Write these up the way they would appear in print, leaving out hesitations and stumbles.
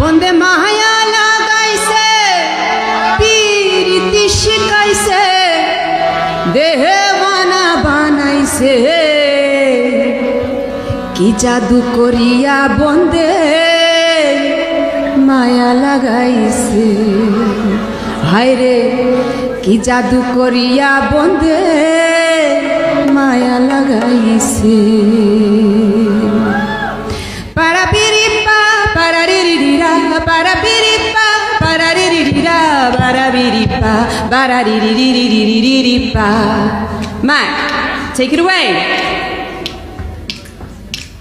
বন্দে মায়া লাগাইছে পীরিতি শিখাইছে দেহে বানাইছে কি জাদু করিয়া বন্দে মায়া লাগাইছে হায়রে কি জাদু করিয়া বন্দে মায়া লাগাইছে পারাবিরিপা পারারিরিরা পারাবিরিপা পারারিরিরা পারাবিরিপা পারারিরিরিরিরিরিপা Mac, take it away.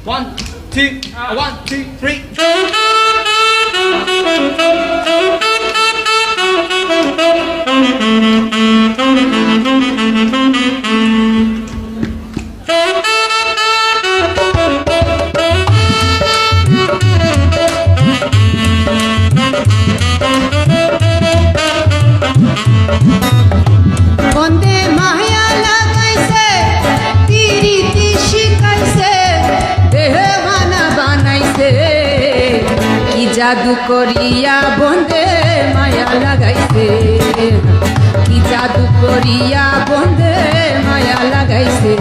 1, 2, 1, 2, 3. বন্দে মায়া লাগাইছে পীরিতি শিখাইছে দেহে বানাইছে কি জাদু করিয়া বন্দে মায়া লাগাইছে কি জাদু করিয়া বন্দে মায়া লাগাইছে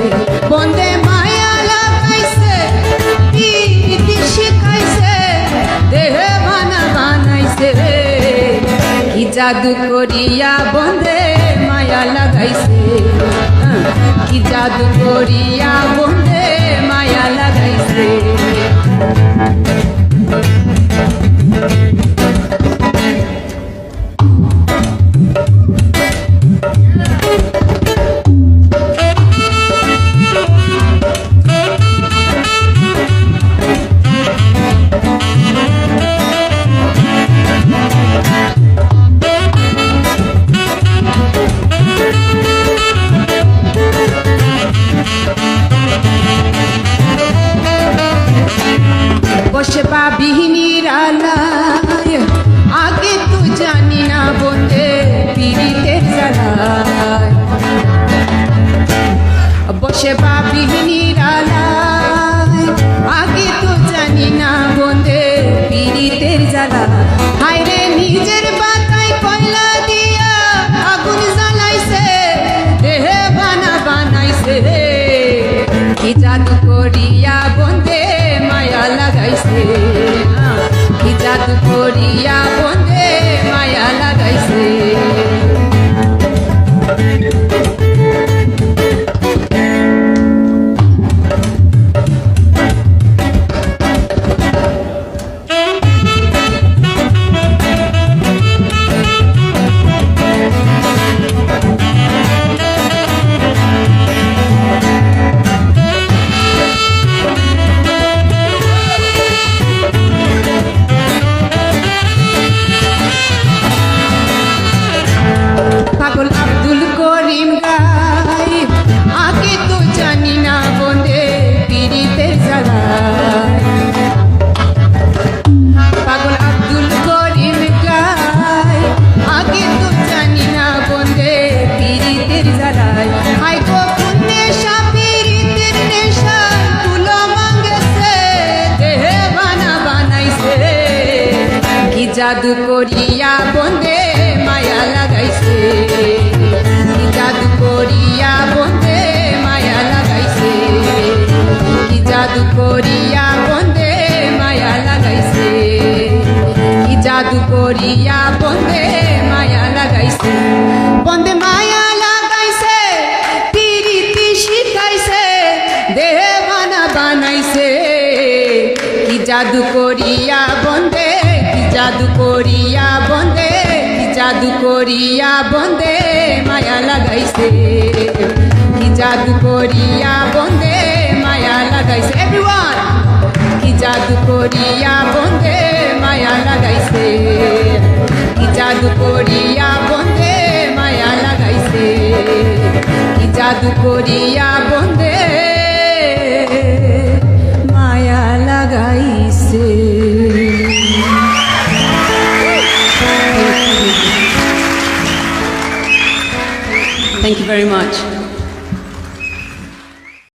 বন্দে মায়া লাগাইছে পীরিতি শিখাইছে দেহে বানাইছে কি জাদু করিয়া বন্দে মায়া লাগাইছে কি জাদু করিয়া বন্দে মায়া লাগাইছে বসে পাবিনীর আলায় আগে তো জানি না বন্দে পীরিতের জ্বালায় বসে পাবিনীর আলায় আগে তো জানি না বন্দে পীরিতের জ্বালা হায়রে নিজের বাতায় কয়লা দিয়া আগুন জ্বালাইছে দেহে বানাইছে কি জাদু করিয়া বন্দে মায়া লাগাইছে কি জাদু করিয়া বন্দে মায়া লাগাইছে পাগল আব্দুল করিম গাই আগে তো জানি না বন্দে পীরিতের জ্বালায় পাগল আব্দুল করিম গাই আগে তো জানি না বন্দে পীরিতের জ্বালায় হাই গো নেশা পীরিতের নেশা তুলো মাঙ্গেছে দেহে বানাইছে কি জাদু করিয়া বন্দে মায়া লাগাইছে কি জাদু করিয়া বন্দে মায়া লাগাইছে কি জাদু করিয়া বন্দে মায়া লাগাইছে কি জাদু করিয়া বন্দে মায়া লাগাইছে বন্দে মায়া লাগাইছে পীরিতি শিখাইছে দেহে বানাইছে কি জাদু করিয়া বন্দে কি জাদু করিয়া বন্দে জাদু করিয়া বন্দে মায়া লাগাইছে কি জাদু করিয়া বন্দে মায়া লাগাইছে এভরিওয়ান কি জাদু করিয়া বন্দে মায়া লাগাইছে কি জাদু করিয়া বন্দে মায়া লাগাইছে কি জাদু করিয়া বন্দে মায়া লাগাইছে Thank you very much.